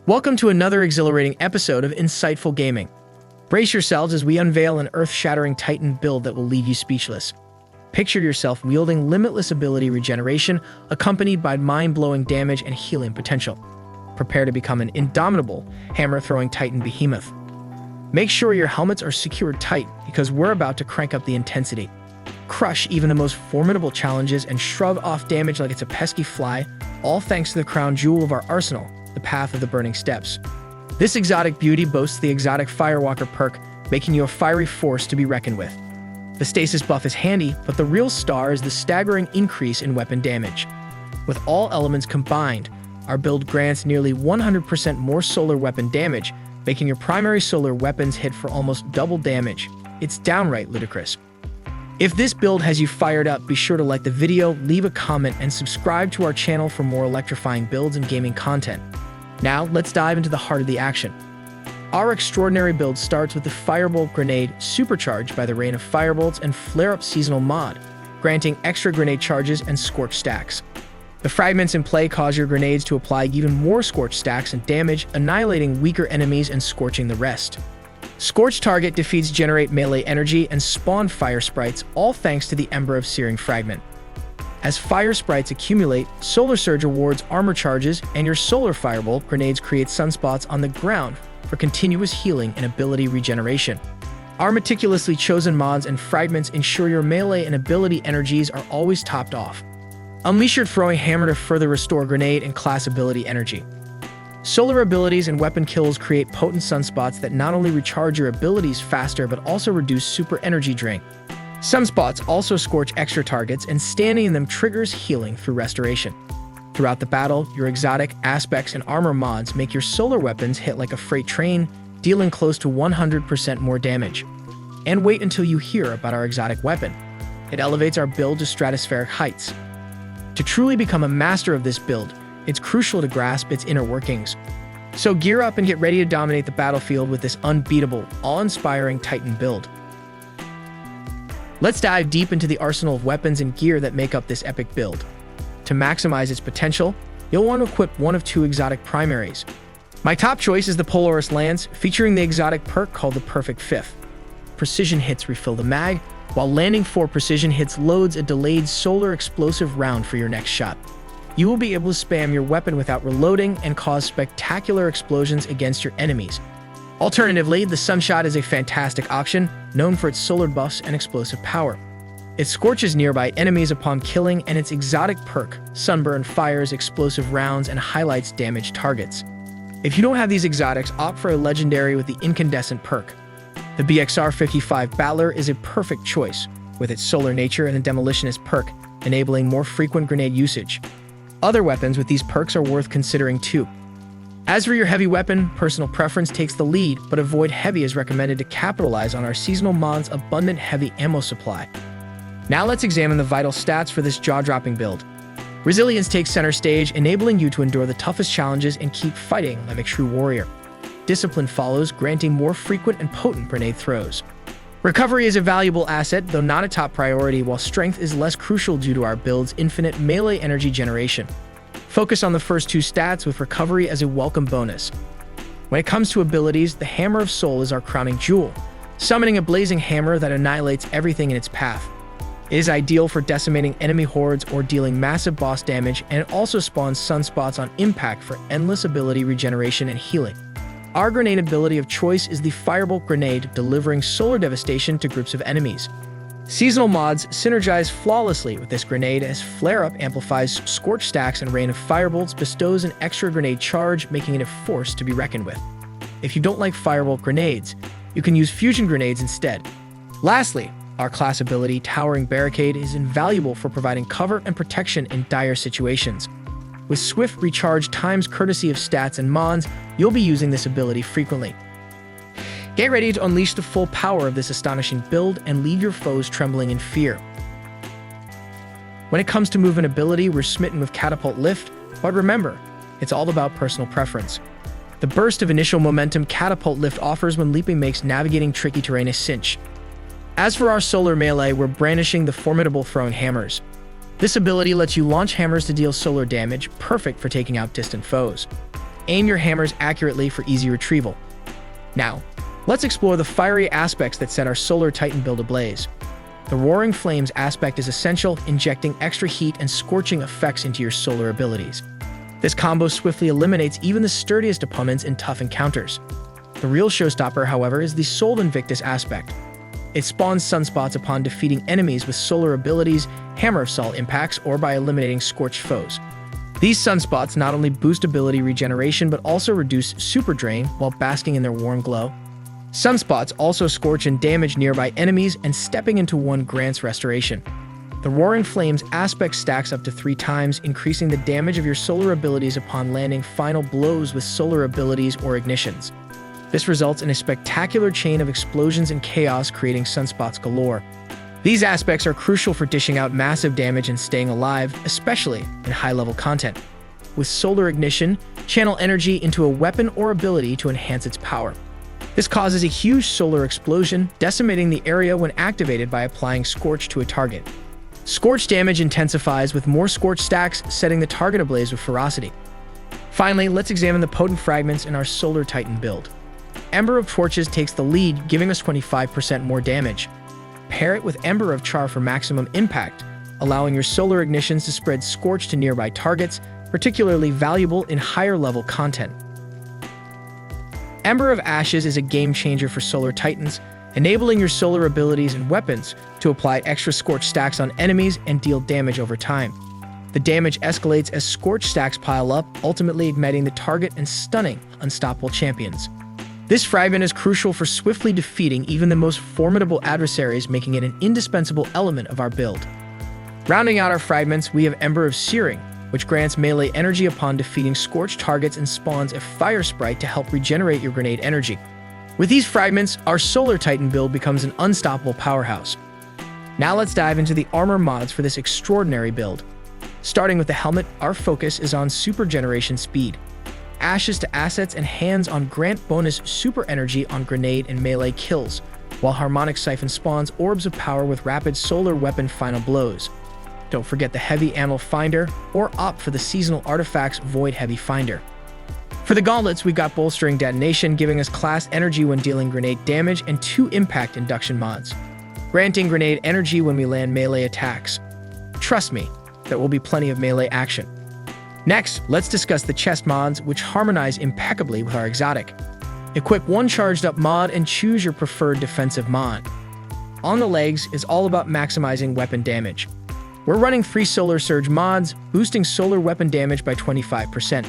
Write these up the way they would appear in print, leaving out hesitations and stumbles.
Welcome to another exhilarating episode of Insightful Gaming. Brace yourselves as we unveil an earth-shattering Titan build that will leave you speechless. Picture yourself wielding limitless ability regeneration, accompanied by mind-blowing damage and healing potential. Prepare to become an indomitable, hammer-throwing Titan behemoth. Make sure your helmets are secured tight, because we're about to crank up the intensity. Crush even the most formidable challenges and shrug off damage like it's a pesky fly, all thanks to the crown jewel of our arsenal, the Path of the Burning Steps. This exotic beauty boasts the exotic Firewalker perk, making you a fiery force to be reckoned with. The stasis buff is handy, but the real star is the staggering increase in weapon damage. With all elements combined, our build grants nearly 100% more solar weapon damage, making your primary solar weapons hit for almost double damage. It's downright ludicrous. If this build has you fired up, be sure to like the video, leave a comment, and subscribe to our channel for more electrifying builds and gaming content. Now, let's dive into the heart of the action. Our extraordinary build starts with the Firebolt Grenade, supercharged by the Rain of Firebolts and Flare-Up seasonal mod, granting extra grenade charges and scorch stacks. The fragments in play cause your grenades to apply even more scorch stacks and damage, annihilating weaker enemies and scorching the rest. Scorch target defeats generate melee energy and spawn fire sprites, all thanks to the Ember of Searing Fragment. As fire sprites accumulate, Solar Surge awards armor charges, and your Solar Firebolt grenades create sunspots on the ground for continuous healing and ability regeneration. Our meticulously chosen mods and fragments ensure your melee and ability energies are always topped off. Unleash your Throwing Hammer to further restore grenade and class ability energy. Solar abilities and weapon kills create potent sunspots that not only recharge your abilities faster but also reduce super energy drain. Sunspots also scorch extra targets, and standing in them triggers healing through restoration. Throughout the battle, your exotic aspects and armor mods make your solar weapons hit like a freight train, dealing close to 100% more damage. And wait until you hear about our exotic weapon. It elevates our build to stratospheric heights. To truly become a master of this build, it's crucial to grasp its inner workings. So gear up and get ready to dominate the battlefield with this unbeatable, awe-inspiring Titan build. Let's dive deep into the arsenal of weapons and gear that make up this epic build. To maximize its potential, you'll want to equip one of two exotic primaries. My top choice is the Polaris Lance, featuring the exotic perk called the Perfect Fifth. Precision hits refill the mag, while landing 4 precision hits loads a delayed solar explosive round for your next shot. You will be able to spam your weapon without reloading and cause spectacular explosions against your enemies. Alternatively, the Sunshot is a fantastic option, known for its solar buffs and explosive power. It scorches nearby enemies upon killing, and its exotic perk, Sunburn, fires explosive rounds and highlights damaged targets. If you don't have these exotics, opt for a legendary with the Incandescent perk. The BXR-55 Battler is a perfect choice, with its solar nature and the Demolitionist perk, enabling more frequent grenade usage. Other weapons with these perks are worth considering too. As for your heavy weapon, personal preference takes the lead, but avoid heavy as recommended to capitalize on our seasonal mod's abundant heavy ammo supply. Now let's examine the vital stats for this jaw-dropping build. Resilience takes center stage, enabling you to endure the toughest challenges and keep fighting like a true warrior. Discipline follows, granting more frequent and potent grenade throws. Recovery is a valuable asset, though not a top priority, while strength is less crucial due to our build's infinite melee energy generation. Focus on the first two stats, with recovery as a welcome bonus. When it comes to abilities, the Hammer of Soul is our crowning jewel, summoning a blazing hammer that annihilates everything in its path. It is ideal for decimating enemy hordes or dealing massive boss damage, and it also spawns sunspots on impact for endless ability regeneration and healing. Our grenade ability of choice is the Firebolt Grenade, delivering solar devastation to groups of enemies. Seasonal mods synergize flawlessly with this grenade, as Flare-Up amplifies scorch stacks and Rain of Firebolts bestows an extra grenade charge, making it a force to be reckoned with. If you don't like Firebolt grenades, you can use fusion grenades instead. Lastly, our class ability, Towering Barricade, is invaluable for providing cover and protection in dire situations. With swift recharge times courtesy of stats and mods, you'll be using this ability frequently. Get ready to unleash the full power of this astonishing build and leave your foes trembling in fear. When it comes to movement ability, we're smitten with Catapult Lift, but remember, it's all about personal preference. The burst of initial momentum Catapult Lift offers when leaping makes navigating tricky terrain a cinch. As for our solar melee, we're brandishing the formidable Throwing Hammers. This ability lets you launch hammers to deal solar damage, perfect for taking out distant foes. Aim your hammers accurately for easy retrieval. Now, let's explore the fiery aspects that set our Solar Titan build ablaze. The Roaring Flames aspect is essential, injecting extra heat and scorching effects into your solar abilities. This combo swiftly eliminates even the sturdiest opponents in tough encounters. The real showstopper, however, is the Sol Invictus aspect. It spawns sunspots upon defeating enemies with solar abilities, Hammer of Sol impacts, or by eliminating scorched foes. These sunspots not only boost ability regeneration but also reduce super drain while basking in their warm glow. Sunspots also scorch and damage nearby enemies, and stepping into one grants restoration. The Roaring Flames aspect stacks up to 3 times, increasing the damage of your solar abilities upon landing final blows with solar abilities or ignitions. This results in a spectacular chain of explosions and chaos, creating sunspots galore. These aspects are crucial for dishing out massive damage and staying alive, especially in high-level content. With Solar Ignition, channel energy into a weapon or ability to enhance its power. This causes a huge solar explosion, decimating the area when activated by applying Scorch to a target. Scorch damage intensifies with more Scorch stacks, setting the target ablaze with ferocity. Finally, let's examine the potent fragments in our Solar Titan build. Ember of Torches takes the lead, giving us 25% more damage. Pair it with Ember of Char for maximum impact, allowing your solar ignitions to spread Scorch to nearby targets, particularly valuable in higher-level content. Ember of Ashes is a game-changer for Solar Titans, enabling your solar abilities and weapons to apply extra Scorch stacks on enemies and deal damage over time. The damage escalates as Scorch stacks pile up, ultimately igniting the target and stunning unstoppable champions. This fragment is crucial for swiftly defeating even the most formidable adversaries, making it an indispensable element of our build. Rounding out our fragments, we have Ember of Searing, which grants melee energy upon defeating scorched targets and spawns a fire sprite to help regenerate your grenade energy. With these fragments, our Solar Titan build becomes an unstoppable powerhouse. Now let's dive into the armor mods for this extraordinary build. Starting with the helmet, our focus is on super generation speed. Ashes to assets and hands-on grant bonus super energy on grenade and melee kills, while Harmonic Siphon spawns orbs of power with rapid solar weapon final blows. Don't forget the Heavy Ammo Finder, or opt for the seasonal artifacts Void Heavy Finder. For the gauntlets, we got Bolstering Detonation, giving us class energy when dealing grenade damage, and 2 impact induction mods, granting grenade energy when we land melee attacks. Trust me, there will be plenty of melee action. Next, let's discuss the chest mods, which harmonize impeccably with our exotic. Equip one charged up mod and choose your preferred defensive mod. On the legs is all about maximizing weapon damage. We're running 3 Solar Surge mods, boosting solar weapon damage by 25%.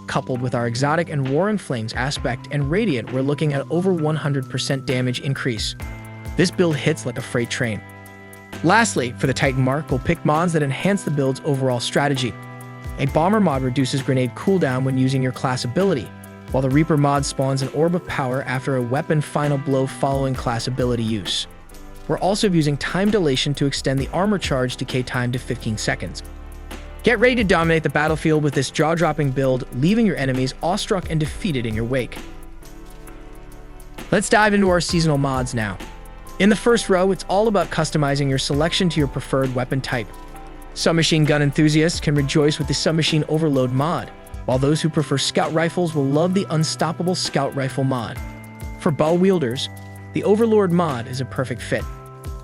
Coupled with our exotic and Roaring Flames aspect and Radiant, we're looking at over 100% damage increase. This build hits like a freight train. Lastly, for the Titan Mark, we'll pick mods that enhance the build's overall strategy. A Bomber mod reduces grenade cooldown when using your class ability, while the Reaper mod spawns an orb of power after a weapon final blow following class ability use. We're also using time dilation to extend the armor charge decay time to 15 seconds. Get ready to dominate the battlefield with this jaw-dropping build, leaving your enemies awestruck and defeated in your wake. Let's dive into our seasonal mods now. In the first row, it's all about customizing your selection to your preferred weapon type. Submachine gun enthusiasts can rejoice with the Submachine Overload mod, while those who prefer scout rifles will love the Unstoppable Scout Rifle mod. For bow wielders, the Overlord mod is a perfect fit.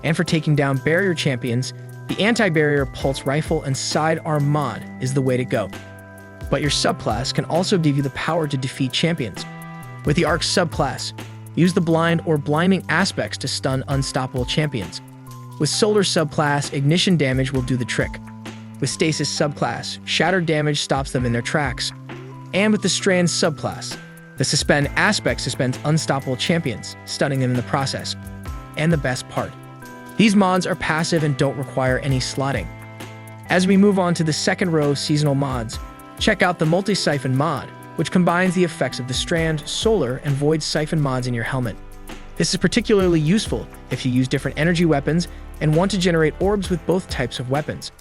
And for taking down barrier champions, the Anti-Barrier Pulse Rifle and Sidearm mod is the way to go. But your subclass can also give you the power to defeat champions. With the Arc subclass, use the Blind or Blinding aspects to stun unstoppable champions. With Solar subclass, Ignition damage will do the trick. With Stasis subclass, Shattered damage stops them in their tracks. And with the Strand subclass, the Suspend aspect suspends unstoppable champions, stunning them in the process. And the best part, these mods are passive and don't require any slotting. As we move on to the second row of seasonal mods, check out the Multi-Siphon mod, which combines the effects of the Strand, Solar, and Void Siphon mods in your helmet. This is particularly useful if you use different energy weapons and want to generate orbs with both types of weapons.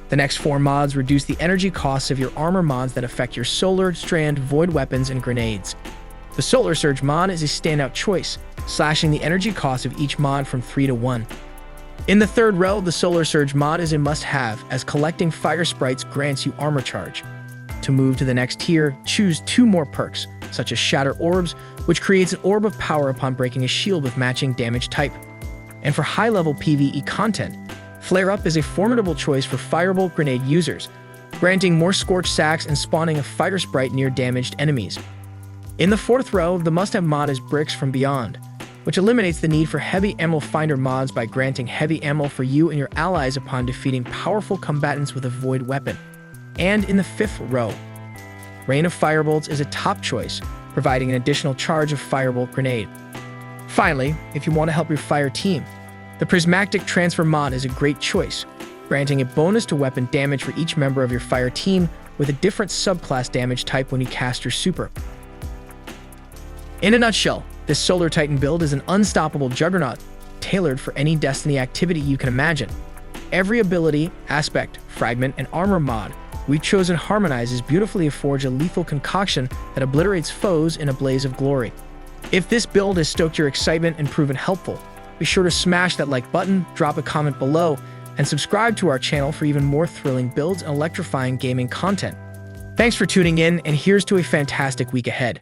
The next 4 mods reduce the energy costs of your armor mods that affect your Solar, Strand, Void weapons, and grenades. The Solar Surge mod is a standout choice, slashing the energy cost of each mod from 3 to 1. In the third row, the Solar Surge mod is a must-have, as collecting fire sprites grants you armor charge. To To move to the next tier, choose 2 more perks, such as Shatter Orbs, which creates an orb of power upon breaking a shield with matching damage type. And for high-level PvE content, Flare Up is a formidable choice for Firebolt Grenade users, granting more Scorched Sacks and spawning a fighter sprite near damaged enemies. In the 4th row, the must-have mod is Bricks from Beyond, which eliminates the need for heavy ammo finder mods by granting heavy ammo for you and your allies upon defeating powerful combatants with a void weapon. And in the 5th row, Rain of Firebolts is a top choice, providing an additional charge of Firebolt Grenade. Finally, if you want to help your fire team, the Prismatic Transfer mod is a great choice, granting a bonus to weapon damage for each member of your fire team with a different subclass damage type when you cast your super. In a nutshell, this Solar Titan build is an unstoppable juggernaut, tailored for any Destiny activity you can imagine. Every ability, aspect, fragment, and armor mod we've chosen harmonizes beautifully to forge a lethal concoction that obliterates foes in a blaze of glory. If this build has stoked your excitement and proven helpful, be sure to smash that like button, drop a comment below, and subscribe to our channel for even more thrilling builds and electrifying gaming content. Thanks for tuning in, and here's to a fantastic week ahead.